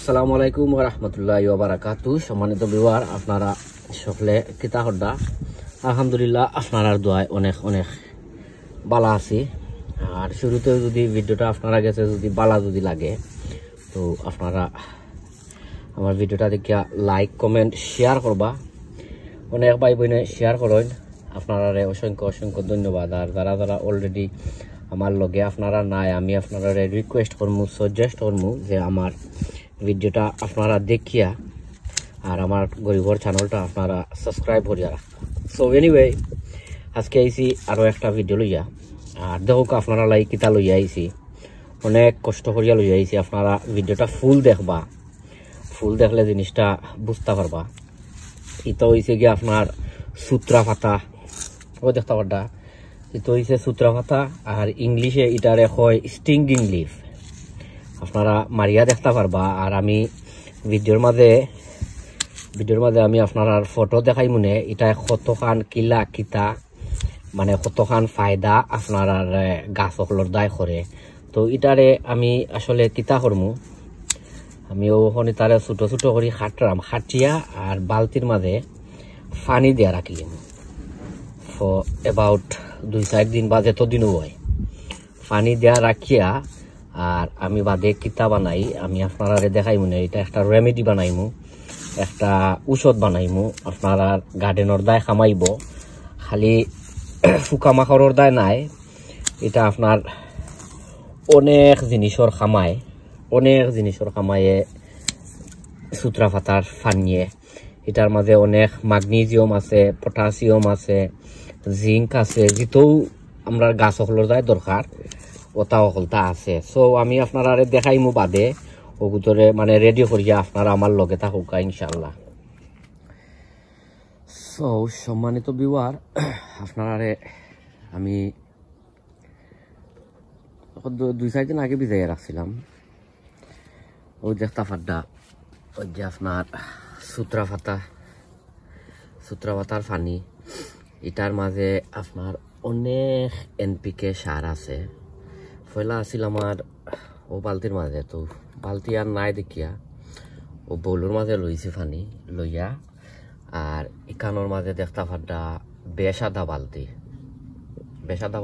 আসসালামু আলাইকুম ওয়া রাহমাতুল্লাহি ওয়া বারাকাতুহু। সম্মানিত ভিউয়ার, আপনারা সকলে কিতা হড্ডা? আলহামদুলিল্লাহ আপনার দোয়ায় অনেক অনেক বালা আছি। আর শুরুতে যদি ভিডিওটা আপনারা গেছে যদি বালা যদি লাগে তো আপনারা আমার ভিডিওটা দেখিয়া লাইক কমেন্ট শেয়ার করবা। অনেক ভাই বোনে শেয়ার করেন, আপনারা অসংখ্য অসংখ্য ধন্যবাদ। আর যারা যারা অলরেডি আমার লগে আপনারা নাই, আমি আপনারা রিকোয়েস্ট করমু, সাজেস্ট করমু যে আমার ভিডিওটা আপনারা দেখিয়া আর আমার গরিবর চ্যানেলটা আপনারা সাবস্ক্রাইব করিয়া রাখবা। সো এনিওয়ে, আজকে আইসি আরও একটা ভিডিও লইয়া। আর দেখুক আপনারা লাই কিতা লইয়া আইসি, অনেক কষ্ট করিয়া লইয়া আইসি। আপনারা ভিডিওটা ফুল দেখবা, ফুল দেখলে জিনিসটা বুঝতে পারবা। ইতো হয়েছে গিয়ে আপনার সূত্রা পাতা, ও দেখতে পারবা। ইতো হয়েছে সূত্রা পাতা, আর ইংলিশে এটারে হয় স্টিঙ্গিং লিফ। আপনারা মারিয়া দেখতে পারবা। আর আমি ভিডিওর মাঝে আমি আপনার ফটো দেখাই মনে এটা কতখান কিলা কিতা মানে কতখান ফায়দা আপনার গাছ সকলের দায় করে। তো এটারে আমি আসলে কিতা করমু, আমি ওখানে তারে ছোটো ছোটো করে খাটিয়া আর বালতির মাঝে পানি দিয়া রাখলিম ফর এবাউট 2-4 দিন বা যেত দিনও হয়। পানি দিয়া রাখিয়া আর আমি বাদে কিতা বানাই আমি আপনারা দেখাই মনে এটা একটা রেমেডি বানাইমু, একটা ঔষধ বানাইমু। আপনারা গার্ডেনের দায় খামাইব, খালি ফুকামাখরের দায় নাই। এটা আপনার অনেক জিনিসের খামায়ে সূত্রা পাতার ফানিয়ে। এটার মাঝে অনেক ম্যাগনেসিয়াম আছে, পটাশিয়াম আছে, জিঙ্ক আছে, যেটাও আমরা গাছ সকলের দায় দরকার ওটা সকলটা আছে। সো আমি আপনারা দেখাইমু বাদে ওগুতরে মানে রেডি করিয়া আপনারা আমার লগে থাকুক ইনশাল্লাহ। সো সম্মানিত ভিউয়ার, আপনারা আমি 2-4 দিন আগে ভিজাইয়া রাখছিলাম। ওই দেখতা ফাড্ডা, ওই যে আপনার সূত্রা পাতার পানি, এটার মাঝে আপনার অনেক এনপিকে সার আছে। পয়লা আছিল আমার ও বালতির মাঝে, তো বালতি আর নাই দেখিয়া ও বৌলুর মাঝে লইছি পানি লইয়া। আর ইকানোর মাঝে দেখতা ফাড্ডা বেসাদা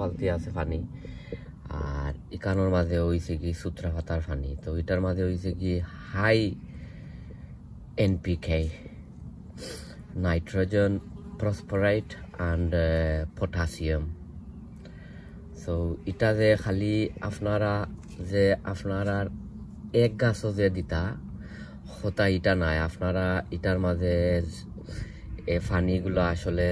বালতি আছে পানি। আর ইকানোর মাঝে হয়েছে কি সূত্রা পাতার পানি। তো এটার মাঝে হয়েছে কি high NPK, nitrogen, phosphorite and potassium. So এটা যে খালি আপনারা এক গাছও যে দিতা হতা ইটা নাই। আপনারা এটার মাঝে পানিগুলো আসলে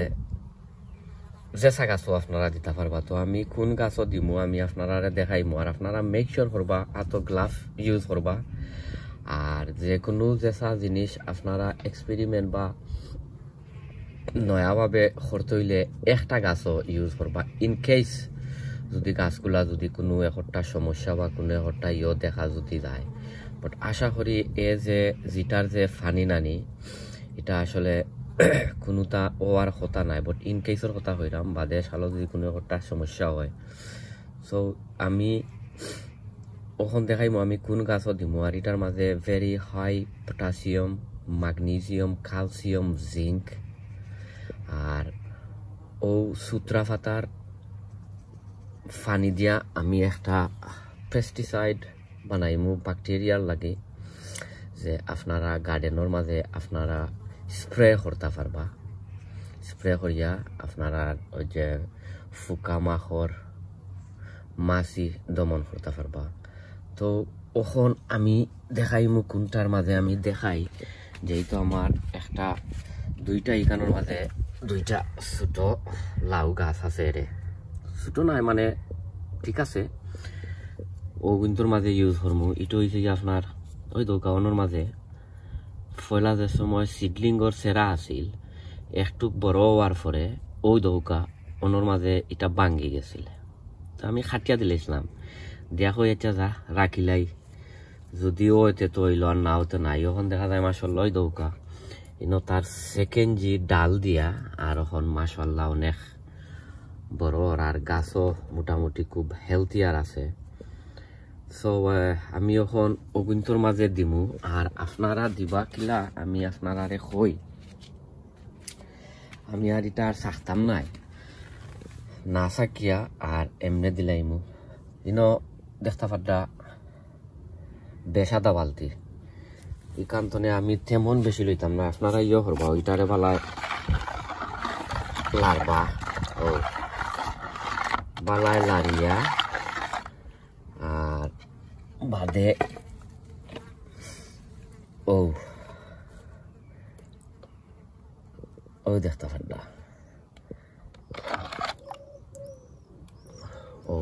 জেসা গাছও আপনারা দিতে পারবা। তো আমি কোন গাছও দিমু আমি আপনারা দেখাইমু। আর আপনারা মেক শিওর করবা এত গ্লাভ ইউজ করবা। আর যে কোনো জেসা জিনিস আপনারা এক্সপেরিমেন্ট বা নয়াভাবে করতে হইলে একটা গাছও ইউজ করবা। ইন কেস যদি গাছগুলা যদি কোনো একটা সমস্যা বা কোনো একটা দেখা যদি যায়। বাট আশা করি যেটার যে ফানি নানি এটা আসলে কোনোটা আর কথা নাই। বাট ইন কেসের কথা হইলাম বাদে সালো যদি কোনো একটা সমস্যা হয়। সো আমি ওখান দেখাইমু আমি কোন গাছও দিমু। আর এটার মাঝে very high potassium, magnesium, calcium, zinc. আর ও সূত্রা পাতার পানি দিয়া আমি একটা পেস্টিসাইড বানাইমু ব্যাকটেরিয়ার লাগে, যে আপনারা গার্ডেনের মাঝে আপনারা স্প্রে করতে পারবা। স্প্রে করিয়া আপনারা ওই যে ফুকামাখর মাছি দমন করতে পারবা। তো ওখন আমি দেখাইমু কোনটার মাঝে আমি দেখাই। যেহেতু আমার একটা 2টা ইকানোর মাঝে 2টা ছোট লাউ গাছ আছে ছোট নাই মানে ঠিক আছে ও কিন্তু মাঝে ইউজ করমু। এটা হয়েছে যে আপনার ওই দোকানের মাঝে পয়লা যে সময় সিডলিংর সেরা আছিল একটু বড় হওয়ার পরে ওই দৌকা ওনার মাঝে এটা ভাঙ্গি গেছিল। তো আমি খাটিয়া দিলাম দেখো এটা যা রাখিলাই, যদিও এতে তো হইল আর না হতে নাই। এখন দেখা যায় মাসাল্লাহ ওই দৌকা ইনো তার সেকেন্ড জি ডাল দিয়া আর এখন মাসাল্লাহ অনেক বড় আর গাছও মোটামুটি খুব হেলথিয়ার আছে। সো আমি এখন অগুন্তর মাঝে দিমু আর আপনারা দিবা কিলা আমি আপনারারে কই আমি আর এটা আর চাখতাম নাই না চাকিয়া আর এমনে দিলাইমু ইনো দেখতে পাড্ডা বেসাদা বালতি এই কান্তনে আমি তেমন বেশি লইতাম না আপনারা ইয়ে করবা ওইটারে বালায় লারবা ও বালায় লারিয়া আর বাদে ও ও দেখতে পাড্ডা ও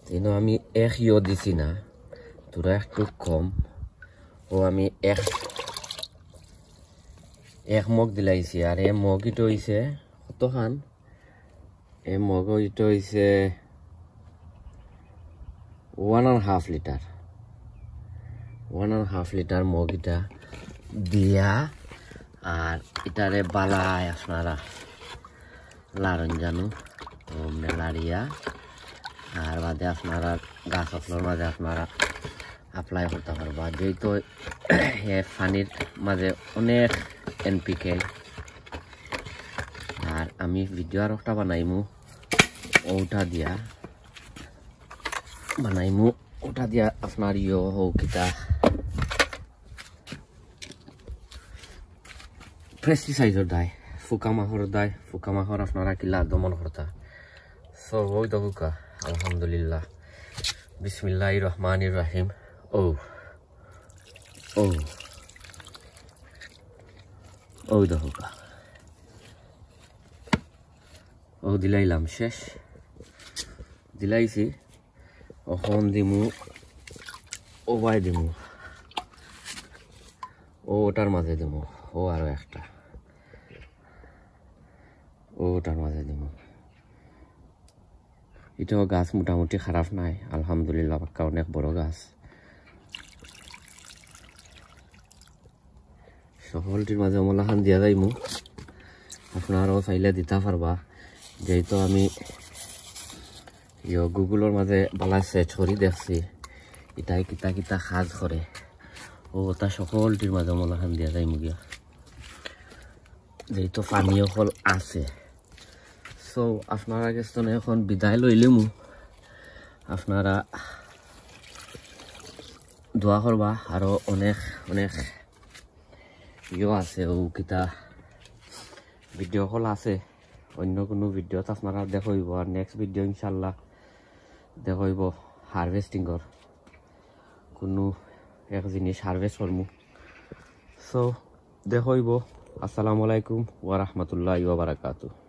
তিনো আমি এক ইয়ে দিছি না তোরা একটু কম ও আমি এক মগ দিলাইছি আর এ মগ ইটো হইছে কতখান এ মগ ইটো হইছে 1.5 লিটার 1.5 লিটার মগ ইটা দিয়া আর এটারে বালায় আপনারা লারন জানো লাড়িয়া আর বাদে আপনারা গাছ আপনার মাঝে আপনারা অ্যাপ্লাই করতে পারবা যেহেতু পানির মাঝে অনেক এনপিকে আর আমি ভিডিও আর একটা বানাইমু ওটা দিয়া আপনার ইয়ে হোক কিতা পেস্টিসাইডর দায় ফুকামাহর আপনারা কিলা দমন করতা সো ওই দহুকা আলহামদুলিল্লাহ বিসমিল্লাহির রহমানির রহিম ও ও ওই দহুকা ও দিলাইলাম শেষ দিলাইছি এখন দিমু ও বাই দিমু ওটার মাঝে দিমু ও আরো একটা ওটার মাঝে দিমু এটাও গাছ মোটামুটি খারাপ নাই আলহামদুলিল্লাহ পাক্কা অনেক বড় গাছ সকলটির মাঝে অমলাখান দিয়া যাইমু আপনারাও চাইলে দিতে পারবা যেহেতু আমি গুগলের মাঝে বালা সেচ করি দেখছি এটাই কিতা কিতা কাজ করে ও তা সকলটির মাঝে অমলাখান দিয়া যাইমু গিয়া যেহেতু পানীয় ফল আছে সো আপনারা কাছে এখন বিদায় লইলিমু আপনারা দোয়া করবা আরো অনেক অনেক ইয়ে আছে ও কিতা ভিডিও কল আছে অন্য কোনো ভিডিওত আপনারা দেখাইব আর নেক্সট ভিডিও ইনশাল্লাহ দেখাইব হারভেস্টিংর কোনো এক জিনিস হারভেস্ট করমু সো দেখাইব আসসালামু আলাইকুম ওয়া রাহমাতুল্লাহি ওয়া বারাকাতুহু।